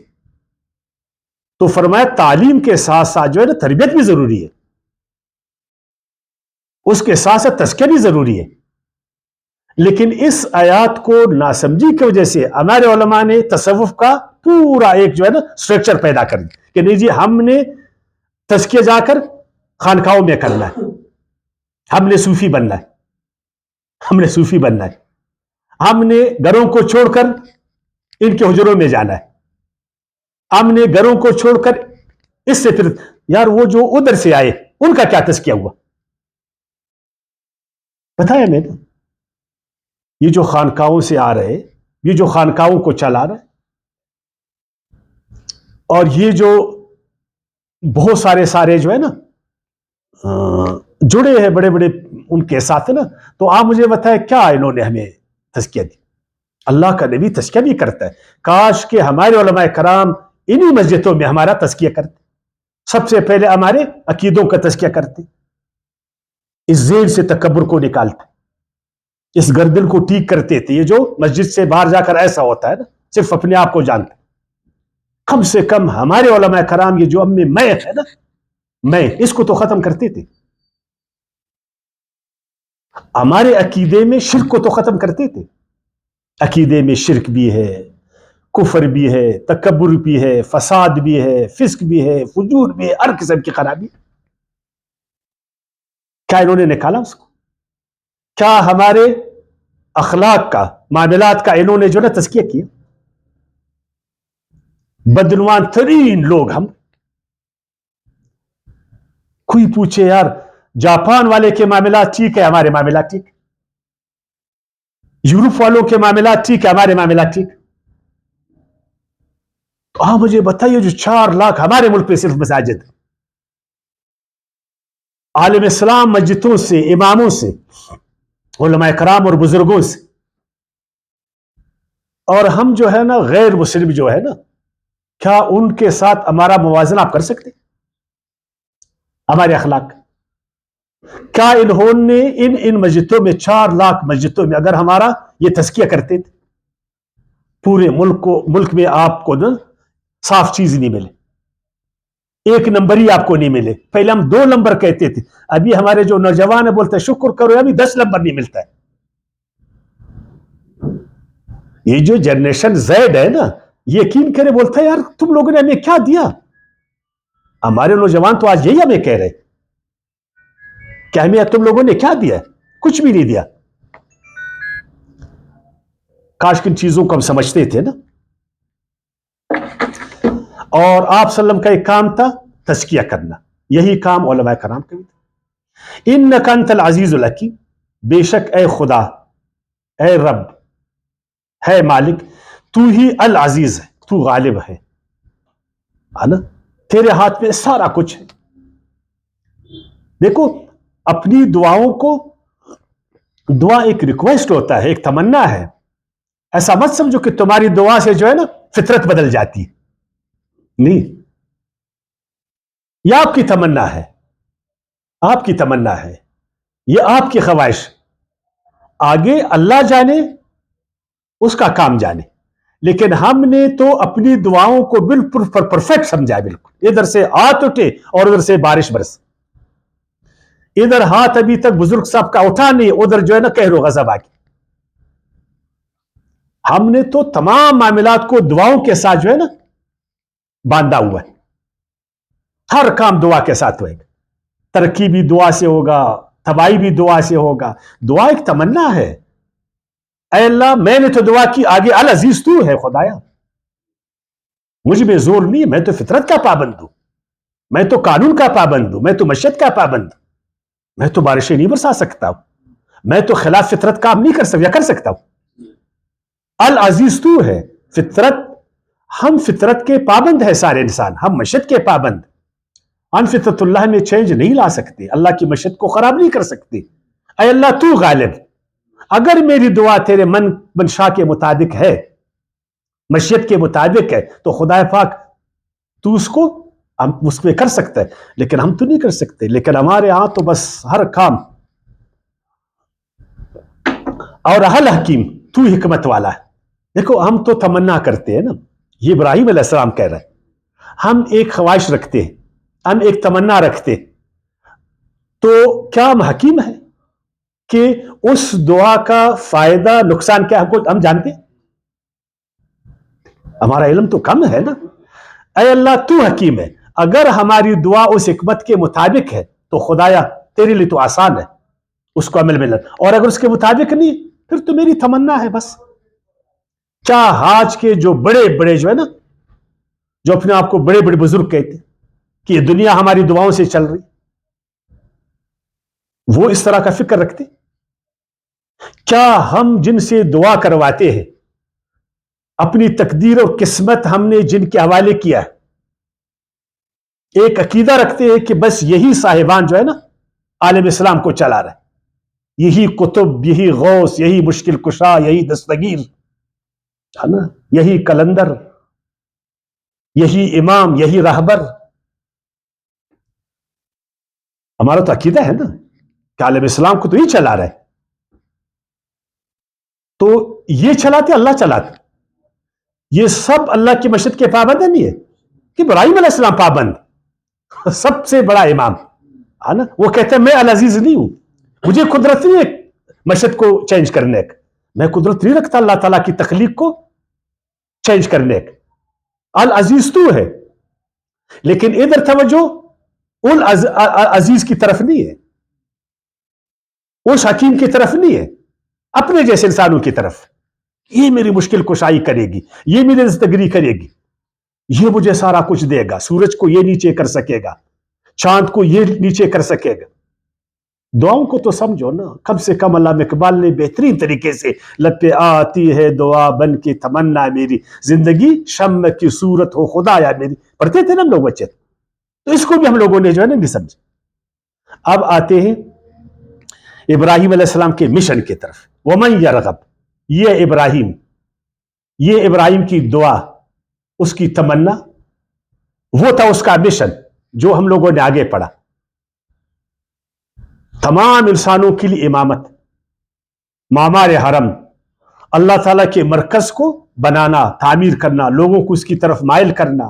تو فرمایا تعلیم کے ساتھ ساتھ جو ہے نا تربیت بھی ضروری ہے, اس کے ساتھ ساتھ تزکیہ بھی ضروری ہے. لیکن اس آیات کو ناسمجھی کی وجہ سے ہمارے علماء نے تصوف کا پورا ایک جو ہے نا اسٹرکچر پیدا کر دیا کہ نہیں جی, ہم نے تزکیہ جا کر خانقاہوں میں کرنا ہے, ہم نے صوفی بننا ہے, ہم نے صوفی بننا ہے, ہم نے گھروں کو چھوڑ کر ان کے حجروں میں جانا ہے, ہم نے گھروں کو چھوڑ کر اس سے پھر یار وہ جو ادھر سے آئے ان کا کیا تزکیہ ہوا, بتایا میں نے. یہ جو خانقاہوں سے آ رہے, یہ جو خانقاہوں کو چلا رہا ہے, اور یہ جو بہت سارے جو ہے نا جڑے ہیں بڑے بڑے ان کے ساتھ نا, تو آپ مجھے بتائیں کیا انہوں نے ہمیں تزکیہ دی؟ اللہ کا نبی تزکیہ بھی کرتا ہے. کاش کہ ہمارے علماء کرام انہی مسجدوں میں ہمارا تزکیہ کرتے, سب سے پہلے ہمارے عقیدوں کا تزکیہ کرتے, اس ذہن سے تکبر کو نکالتے, اس گردن کو ٹھیک کرتے تھے. یہ جو مسجد سے باہر جا کر ایسا ہوتا ہے نا, صرف اپنے آپ کو جانتے, کم سے کم ہمارے علماء کرام یہ جو اب میں ہے نا, میں اس کو تو ختم کرتے تھے. ہمارے عقیدے میں شرک کو تو ختم کرتے تھے. عقیدے میں شرک بھی ہے, کفر بھی ہے, تکبر بھی ہے, فساد بھی ہے, فسق بھی ہے, فجور بھی ہے, ہر قسم کی خرابی. کیا انہوں نے نکالا اس کو؟ کیا ہمارے اخلاق کا, معاملات کا انہوں نے جو نا تزکیہ کیا؟ بدعنوان ترین لوگ ہم. کوئی پوچھے یار جاپان والے کے معاملات ٹھیک ہے, ہمارے معاملات ٹھیک, یورپ والوں کے معاملات ٹھیک ہے, ہمارے معاملات ٹھیک. تو آپ مجھے بتائیے جو 4 لاکھ ہمارے ملک پہ صرف مساجد, عالم اسلام مسجدوں سے, اماموں سے, علماء کرام اور بزرگوں سے, اور ہم جو ہے نا غیر مسلم جو ہے نا, کیا ان کے ساتھ ہمارا موازنہ آپ کر سکتے؟ ہمارے اخلاق کیا انہوں نے ان مسجدوں میں 4 لاکھ مسجدوں میں اگر ہمارا یہ تزکیہ کرتے تھے, پورے ملک میں آپ کو نا صاف چیز نہیں ملے, ایک نمبر ہی آپ کو نہیں ملے. پہلے ہم 2 نمبر کہتے تھے, ابھی ہمارے جو نوجوان ہیں بولتے ہیں شکر کرو ابھی 10 نمبر نہیں ملتا ہے. یہ جو جنریشن زیڈ ہے نا, یقین کرے بولتا ہے یار تم لوگوں نے ہمیں کیا دیا. ہمارے نوجوان تو آج یہی ہمیں کہہ رہے کہ ہمیں تم لوگوں نے کیا دیا, کچھ بھی نہیں دیا. کاش کن چیزوں کو ہم سمجھتے تھے نا. اور آپ صلی اللہ علیہ وسلم کا ایک کام تھا تزکیہ کرنا, یہی کام علماء کرام کا بھی تھا. انک انت العزیز الحکیم, بے شک اے خدا, اے رب, ہے مالک, تو ہی العزیز ہے, تو غالب ہے نا, تیرے ہاتھ میں سارا کچھ ہے. دیکھو اپنی دعاؤں کو, دعا ایک ریکویسٹ ہوتا ہے, ایک تمنا ہے. ایسا مت سمجھو کہ تمہاری دعا سے جو ہے نا فطرت بدل جاتی ہے, نہیں. یہ آپ کی تمنا ہے, آپ کی تمنا ہے, یہ آپ کی خواہش. آگے اللہ جانے, اس کا کام جانے. لیکن ہم نے تو اپنی دعاؤں کو بالکل پرفیکٹ سمجھا, بالکل ادھر سے ہاتھ اٹھے اور ادھر سے بارش برس. ادھر ہاتھ ابھی تک بزرگ صاحب کا اٹھا نہیں, ادھر جو ہے نا قہر و غضب آ گئی. ہم نے تو تمام معاملات کو دعاؤں کے ساتھ جو ہے نا باندھا ہوا ہے. ہر کام دعا کے ساتھ ہوئے گا. ترقی بھی دعا سے ہوگا, تباہی بھی دعا سے ہوگا. دعا ایک تمنا ہے. اے اللہ میں نے تو دعا کی, آگے العزیز تو ہے خدایا, مجھ میں زور نہیں, میں تو فطرت کا پابند ہوں, میں تو قانون کا پابند ہوں, میں تو مشیت کا پابند ہوں. میں تو بارشیں نہیں برسا سکتا ہوں, میں تو خلاف فطرت کام نہیں کر سکتا, یا کر سکتا ہوں. العزیز تو ہے. فطرت, ہم فطرت کے پابند ہیں سارے انسان, ہم مشیت کے پابند. ان فطرت اللہ میں چینج نہیں لا سکتے, اللہ کی مشیت کو خراب نہیں کر سکتے. اے اللہ تو غالب, اگر میری دعا تیرے من منشا کے مطابق ہے, مشیت کے مطابق ہے, تو خدا پاک تو اس کو ہم اس پہ کر سکتا ہے, لیکن ہم تو نہیں کر سکتے. لیکن ہمارے ہاں تو بس ہر کام, اور الحکیم, تو حکمت والا ہے. دیکھو ہم تو تمنا کرتے ہیں نا, یہ ابراہیم علیہ السلام کہہ رہے ہیں, ہم ایک خواہش رکھتے ہیں, ہم ایک تمنا رکھتے, تو کیا ہم حکیم ہیں کہ اس دعا کا فائدہ نقصان کیا ہم جانتے؟ ہمارا علم تو کم ہے نا. اے اللہ تو حکیم ہے, اگر ہماری دعا اس حکمت کے مطابق ہے تو خدایا تیرے لیے تو آسان ہے اس کو عمل میں لگ, اور اگر اس کے مطابق نہیں پھر تو میری تمنا ہے بس. کیا آج کے جو بڑے بڑے جو ہے نا, جو اپنے آپ کو بڑے بڑے بزرگ کہتے کہ یہ دنیا ہماری دعاؤں سے چل رہی, وہ اس طرح کا فکر رکھتے؟ کیا ہم جن سے دعا کرواتے ہیں, اپنی تقدیر اور قسمت ہم نے جن کے حوالے کیا ہے, ایک عقیدہ رکھتے ہیں کہ بس یہی صاحبان جو ہے نا عالم اسلام کو چلا رہا ہے, یہی کتب, یہی غوث, یہی مشکل کشا, یہی دستگیر ہے نا, یہی کلندر, یہی امام, یہی راہبر. ہمارا تو عقیدہ ہے نا کہ عالم اسلام کو تو یہ چلا رہا ہے. تو یہ چلاتے, اللہ چلاتے, یہ سب اللہ کی مشیت کے پابند نہیں ہے کہ ابراہیم علیہ السلام پابند, سب سے بڑا امام ہے نا, وہ کہتے ہیں میں العزیز نہیں ہوں, مجھے قدرت نہیں ہے مشیت کو چینج کرنے کا, میں قدرت نہیں رکھتا اللہ تعالیٰ کی تخلیق کو چینج کرنے کا. العزیز تو ہے, لیکن ادھر توجہ عزیز کی طرف نہیں ہے, اس حکیم کی طرف نہیں ہے, اپنے جیسے انسانوں کی طرف. یہ میری مشکل کشائی کرے گی, یہ میری دستگیری کرے گی, یہ مجھے سارا کچھ دے گا, سورج کو یہ نیچے کر سکے گا, چاند کو یہ نیچے کر سکے گا. دعاؤں کو تو سمجھو نا, کم سے کم علامہ اقبال نے بہترین طریقے سے, لب پہ آتی ہے دعا بن کے تمنا میری, زندگی شمع کی صورت ہو خدایا میری, پڑھتے تھے نا ہم لوگ بچے, تو اس کو بھی ہم لوگوں نے جو ہے نا نہیں سمجھا. اب آتے ہیں ابراہیم علیہ السلام کے مشن کی طرف. ومن یرغب, یہ ابراہیم کی دعا, اس کی تمنا, وہ تھا اس کا مشن جو ہم لوگوں نے آگے پڑھا. تمام انسانوں کے لیے امامت, معمار حرم, اللہ تعالیٰ کے مرکز کو بنانا, تعمیر کرنا, لوگوں کو اس کی طرف مائل کرنا,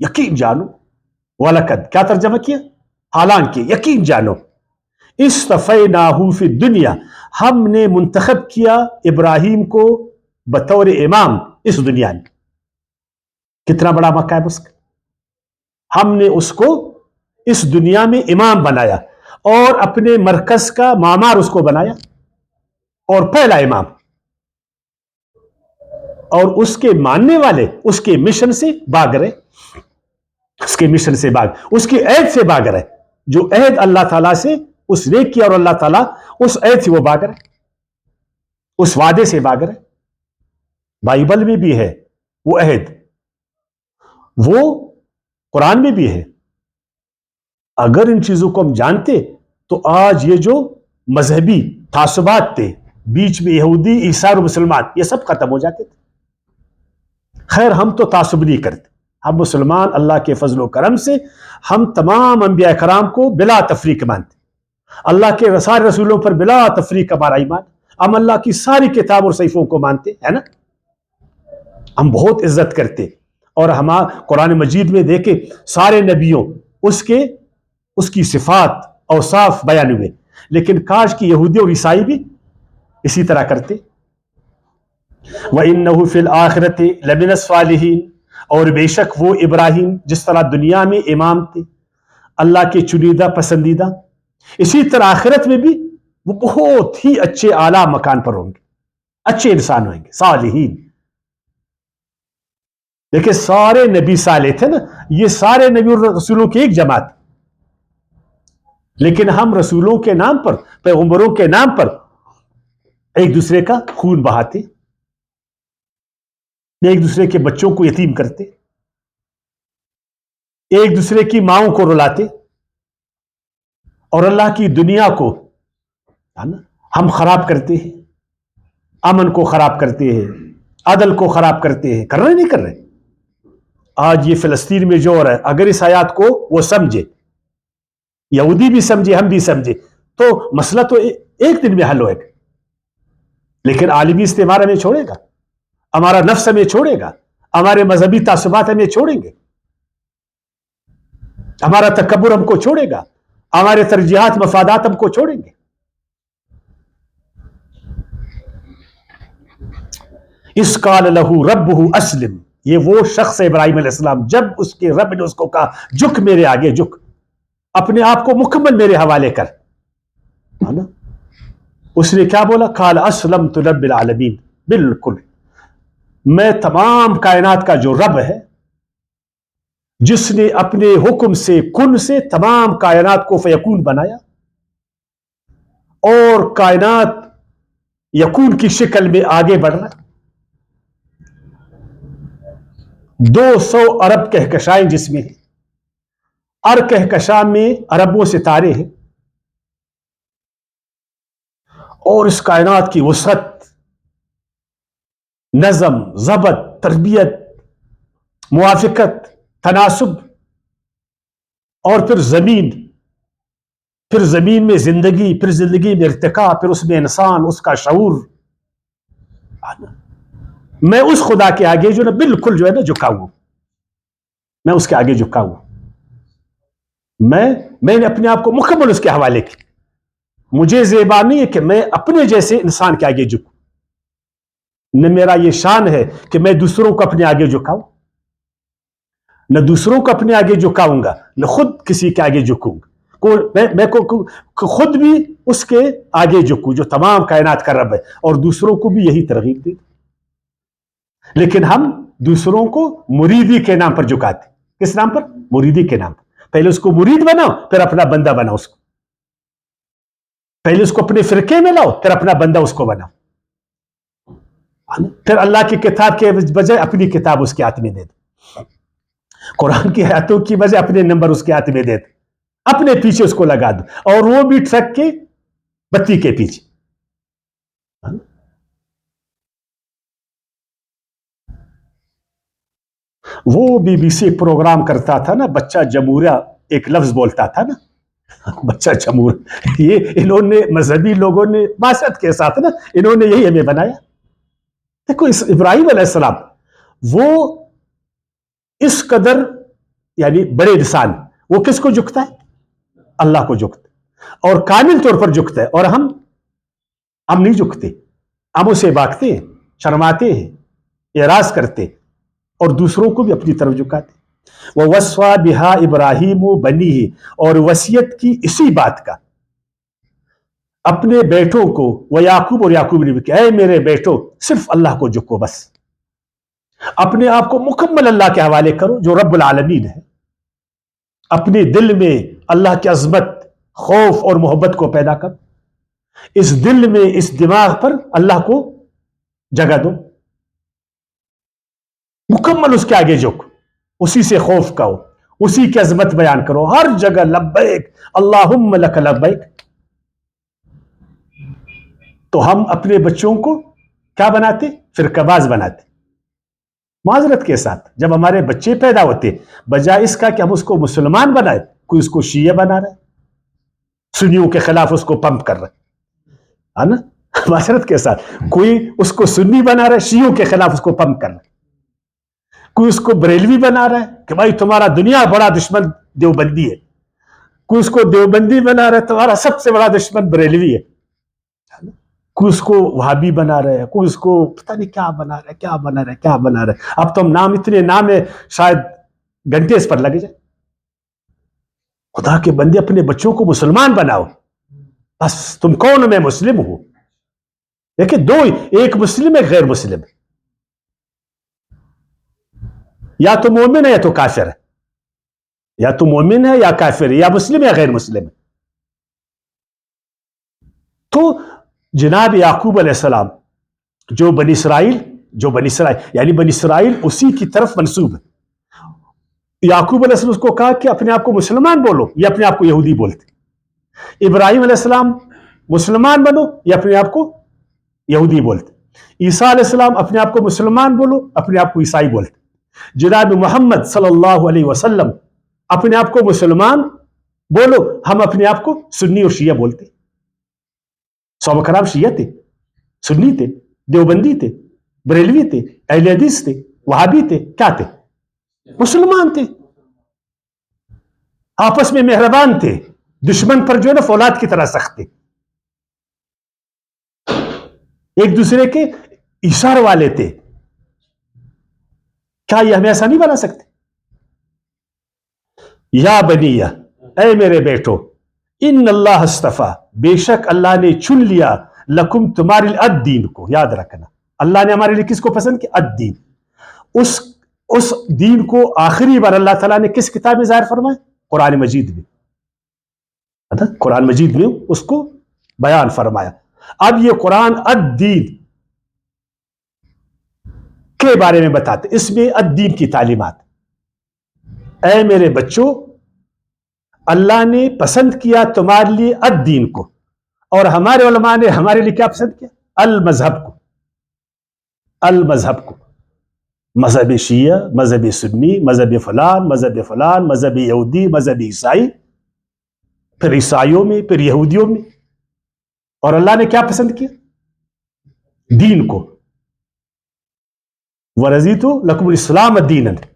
یقین جانو. وَلَقَدْ کیا ترجمہ کیا؟ حالانکہ، یقین جانو. اصطفیناہ فی الدنیا ہم نے منتخب کیا ابراہیم کو بطور امام اس دنیا میں. کتنا بڑا مقام اس کا. ہم نے اس کو اس دنیا میں امام بنایا اور اپنے مرکز کا معمار اس کو بنایا اور پہلا امام. اور اس کے ماننے والے اس کے مشن سے بھاگ رہے، اس کے مشن سے بھاگ، اس کی عہد سے بھاگ رہے. جو عہد اللہ تعالیٰ سے اس نے کیا اور اللہ تعالیٰ اس عہد سے وہ بھاگ رہے، اس وعدے سے بھاگ رہے. بائبل میں بھی ہے وہ عہد، وہ قرآن میں بھی ہے. اگر ان چیزوں کو ہم جانتے تو آج یہ جو مذہبی تعصبات تھے بیچ میں، یہودی، عیسائی اور مسلمان، یہ سب ختم ہو جاتے تھے. خیر ہم تو تعصب نہیں کرتے، ہم مسلمان اللہ کے فضل و کرم سے ہم تمام انبیاء کرام کو بلا تفریق مانتے. اللہ کے سارے رسولوں پر بلا تفریق ہمارا ایمان. ہم اللہ کی ساری کتاب اور صحیفوں کو مانتے ہے نا. ہم بہت عزت کرتے. اور ہم قرآن مجید میں دیکھیں سارے نبیوں اس کی صفات اوصاف بیان ہوئے. لیکن کاش کی یہودی اور عیسائی بھی اسی طرح کرتے. وَإِنَّهُ فِي الْآخِرَةِ لَمِنَ الصَّالِحِينَ اور بے شک وہ ابراہیم جس طرح دنیا میں امام تھے، اللہ کے چنیدہ پسندیدہ، اسی طرح آخرت میں بھی وہ بہت ہی اچھے اعلیٰ مکان پر ہوں گے، اچھے انسان ہوئیں گے، صالحین. دیکھیں سارے نبی صالح تھے نا، یہ سارے نبی اور رسولوں کی ایک جماعت. لیکن ہم رسولوں کے نام پر، پیغمبروں کے نام پر ایک دوسرے کا خون بہاتے، ایک دوسرے کے بچوں کو یتیم کرتے، ایک دوسرے کی ماؤں کو رلاتے، اور اللہ کی دنیا کو ہم خراب کرتے ہیں، امن کو خراب کرتے ہیں، عدل کو خراب کرتے ہیں. کر رہے نہیں کر رہے؟ آج یہ فلسطین میں جو ہو رہا ہے، اگر اس آیات کو وہ سمجھے، یہودی بھی سمجھے، ہم بھی سمجھے، تو مسئلہ تو ایک دن میں حل ہوئے گا. لیکن عالمی استعمار ہمیں چھوڑے گا، ہمارا نفس ہمیں چھوڑے گا، ہمارے مذہبی تعصبات ہمیں چھوڑیں گے، ہمارا تکبر ہم کو چھوڑے گا، ہمارے ترجیحات مفادات ہم کو چھوڑیں گے. اس قال لہو ربہ اسلم، یہ وہ شخص ابراہیم علیہ السلام جب اس کے رب نے اس کو کہا جھک میرے آگے، جھک، اپنے آپ کو مکمل میرے حوالے کر. اس نے کیا بولا؟ قال اسلمت رب العالمین، بالکل میں تمام کائنات کا جو رب ہے، جس نے اپنے حکم سے کن سے تمام کائنات کو فیکون بنایا اور کائنات یکون کی شکل میں آگے بڑھ رہا. 200 ارب کہکشائیں جس میں ہیں، ہر کہکشاں میں اربوں ستارے ہیں، اور اس کائنات کی وسعت، نظم، ضبط، تربیت، موافقت، تناسب، اور پھر زمین میں زندگی، پھر زندگی میں ارتقاء، پھر اس میں انسان، اس کا شعور. میں اس خدا کے آگے جو نا بالکل جو ہے نا جھکا ہوں، میں اس کے آگے جھکا ہوں. میں نے اپنے آپ کو مکمل اس کے حوالے کی. مجھے زیبا نہیں ہے کہ میں اپنے جیسے انسان کے آگے جھکوں، نہ میرا یہ شان ہے کہ میں دوسروں کو اپنے آگے جھکاؤں، نہ دوسروں کو اپنے آگے جھکاؤں گا، نہ خود کسی کے آگے جھکوں گا. میں خود بھی اس کے آگے جھکوں جو تمام کائنات کا رب ہے، اور دوسروں کو بھی یہی ترغیب دے. لیکن ہم دوسروں کو مریدی کے نام پر جھکاتے. کس نام پر؟ مریدی کے نام پر. پہلے اس کو مرید بناؤ، پھر اپنا بندہ بناؤ اس کو. پہلے اس کو اپنے فرقے میں لاؤ، پھر اپنا بندہ اس کو بناؤ. پھر اللہ کی کتاب کے بجائے اپنی کتاب اس کے ہاتھ میں دے دو، قرآن کی آیتوں کی بجائے اپنے نمبر اس کے ہاتھ میں دے دو، اپنے پیچھے اس کو لگا دو، اور وہ بھی ٹرک کے بتی کے پیچھے. وہ BBC پروگرام کرتا تھا نا، بچہ جمہوریہ ایک لفظ بولتا تھا نا، بچہ جمہور. یہ انہوں نے مذہبی لوگوں نے معاشرت کے ساتھ نا، انہوں نے یہی ہمیں بنایا. دیکھو ابراہیم علیہ السلام وہ اس قدر یعنی بڑے انسان وہ کس کو جھکتا ہے؟ اللہ کو جھکتا ہے، اور کامل طور پر جھکتا ہے، اور ہم نہیں جھکتے، ہم اسے بھاگتے ہیں، شرماتے ہیں، اعراض کرتے اور دوسروں کو بھی اپنی طرف جھکاتے۔ وَوَصَّىٰ بِهَا إِبْرَاهِيمُ بَنِيهِ، اور وصیت کی اسی بات کا اپنے بیٹوں کو، وہ یعقوب اور یعقوب نے بھی کہا، اے میرے بیٹوں صرف اللہ کو جھکو، بس اپنے آپ کو مکمل اللہ کے حوالے کرو جو رب العالمین ہے، اپنے دل میں اللہ کی عظمت، خوف اور محبت کو پیدا کرو، اس دل میں اس دماغ پر اللہ کو جگہ دو، مکمل اس کے آگے جھک، اسی سے خوف کہو، اسی کی عظمت بیان کرو، ہر جگہ لبیک اللہم لک لبیک۔ تو ہم اپنے بچوں کو کیا بناتے؟ فرقہ باز بناتے۔ معذرت کے ساتھ جب ہمارے بچے پیدا ہوتے، بجائے اس کا کہ ہم اس کو مسلمان بنائے، کوئی اس کو شیعہ بنا رہا ہے، سنیوں کے خلاف اس کو پمپ کر رہا ہے نا، معذرت کے ساتھ کوئی اس کو سنی بنا رہا ہے، شیعوں کے خلاف اس کو پمپ کر رہا ہے، کوئی اس کو بریلوی بنا رہا ہے کہ بھائی تمہارا دنیا بڑا دشمن دیوبندی ہے، کوئی اس کو دیوبندی بنا رہا ہے تمہارا سب سے بڑا دشمن بریلوی ہے، کوئی اس کو وہابی بنا رہا ہے، کوئی اس کو پتہ نہیں کیا بنا رہا ہے، کیا بنا رہا ہے، کیا بنا رہا ہے۔ اب تو ہم نام اتنے نام ہے شاید گھنٹے اس پر لگ جائے۔ خدا کے بندے اپنے بچوں کو مسلمان بناؤ، بس تم کون؟ میں مسلم ہوں۔ دیکھیں دو، ایک مسلم ایک غیر مسلم، یا تو مومن ہے یا تو کافر ہے، یا تو مومن ہے یا کافر ہے، یا مسلم ہے یا غیر مسلم ہے۔ تو جناب یعقوب علیہ السلام جو بنی اسرائیل یعنی بنی اسرائیل اسی کی طرف منسوب ہے۔ یعقوب علیہ السلام اس کو کہا کہ اپنے آپ کو مسلمان بولو، یا اپنے آپ کو یہودی بولتے۔ ابراہیم علیہ السلام مسلمان بنو، یا اپنے آپ کو یہودی بولتے۔ عیسیٰ علیہ السلام اپنے آپ کو مسلمان بولو، اپنے آپ کو عیسائی بولتے۔ جناب محمد صلی اللہ علیہ وسلم اپنے آپ کو مسلمان بولو، ہم اپنے آپ کو سنی اور شیعہ بولتے۔ صحابہ کرام شیعہ تھے، سنی تھے، دیوبندی تھے، بریلوی تھے، اہل حدیث تھے، وہابی تھے، کیا تھے؟ مسلمان تھے، آپس میں مہربان تھے، دشمن پر جو ہے نا فولاد کی طرح سخت تھے، ایک دوسرے کے اشارے والے تھے۔ کیا یہ ہمیں ایسا نہیں بنا سکتے؟ یا بنیہ، اے میرے بیٹو، ان اللہ اصطفیٰ، بے شک اللہ نے چن لیا، لکم تمہارے لیے الدین کو، یاد رکھنا اللہ نے ہمارے لیے کس کو پسند کیا؟ الدین۔ اس دین کو آخری بار اللہ تعالیٰ نے کس کتاب میں ظاہر فرمایا؟ قرآن مجید میں، قرآن مجید میں اس کو بیان فرمایا۔ اب یہ قرآن الدین کے بارے میں بتاتے، اس میں الدین کی تعلیمات، اے میرے بچوں اللہ نے پسند کیا تمہارے لیے الدین کو، اور ہمارے علماء نے ہمارے لیے کیا پسند کیا؟ المذہب کو۔ المذہب کو، مذہب شیعہ، مذہب سنی، مذہب فلان، مذہب فلان، مذہب یہودی، مذہب عیسائی، پھر عیسائیوں میں، پھر یہودیوں میں، اور اللہ نے کیا پسند کیا؟ دین کو۔ وَرَضِيتُ لَكُمُ الْإِسْلَامَ دِينًا۔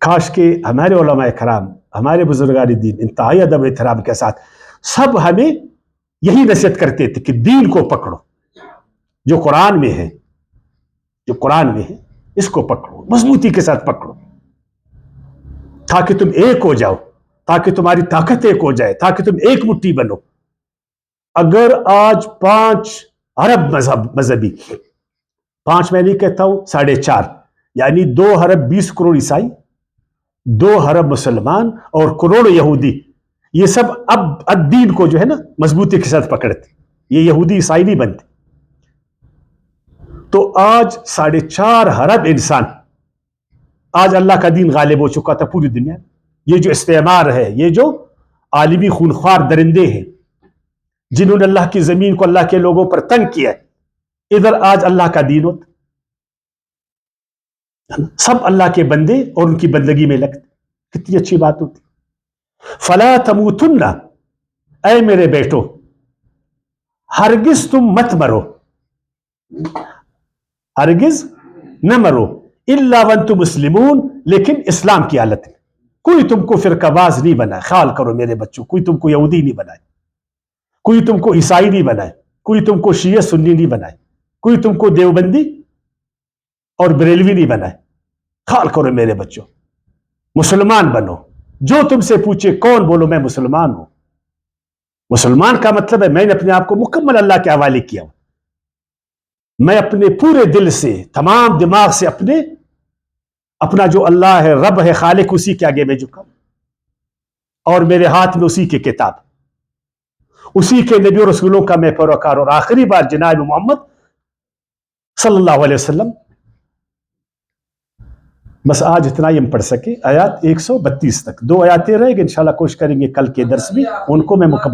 کاش کہ ہمارے علماء کرام، ہمارے بزرگان دین انتہائی ادب احترام کے ساتھ سب ہمیں یہی نصیحت کرتے تھے کہ دین کو پکڑو، جو قرآن میں ہے، جو قرآن میں ہے اس کو پکڑو، مضبوطی کے ساتھ پکڑو، تاکہ تم ایک ہو جاؤ، تاکہ تمہاری طاقت ایک ہو جائے، تاکہ تم ایک مٹھی بنو۔ اگر آج 5 ارب مذہبی، 5 میں نہیں کہتا ہوں 4.5، یعنی 2 ارب 20 کروڑ عیسائی، 2 ارب مسلمان اور کروڑ یہودی، یہ سب اب الدین کو جو ہے نا مضبوطی کے ساتھ پکڑتے، یہ یہودی عیسائی نہیں بنتے۔ تو آج 4.5 ارب انسان، آج اللہ کا دین غالب ہو چکا تھا پوری دنیا میں۔ یہ جو استعمار ہے، یہ جو عالمی خونخوار درندے ہیں جنہوں نے اللہ کی زمین کو اللہ کے لوگوں پر تنگ کیا ہے، ادھر آج اللہ کا دین ہوتا، سب اللہ کے بندے اور ان کی بندگی میں لگتے، کتنی اچھی بات ہوتی۔ فلا تموتن، اے میرے بیٹو ہرگز تم مت مرو، ہرگز نہ مرو، الا وانتم مسلمون، لیکن اسلام کی حالت میں. کوئی تم کو فرقہ باز نہیں بنائے. خیال کرو میرے بچوں، کوئی تم کو یہودی نہیں بنائے، کوئی تم کو عیسائی نہیں بنائے، کوئی تم کو شیعہ سنی نہیں بنائے، کوئی تم کو دیوبندی اور بریلوی نہیں بنائے. خیال کرو میرے بچوں، مسلمان بنو. جو تم سے پوچھے کون، بولو میں مسلمان ہوں. مسلمان کا مطلب ہے میں نے اپنے آپ کو مکمل اللہ کے حوالے کیا ہوں. میں اپنے پورے دل سے، تمام دماغ سے اپنا جو اللہ ہے، رب ہے، خالق، اسی کے آگے میں جھکا. اور میرے ہاتھ میں اسی کی کتاب، اسی کے نبی و رسولوں کا میں پیروکار. اور آخری بار جناب محمد صلی اللہ علیہ وسلم. بس آج اتنا ہی ہم پڑھ سکے. آیات 132 تک 2 آیاتیں رہ گئی، انشاءاللہ کوشش کریں گے کل کے درس میں ان کو میں مکمل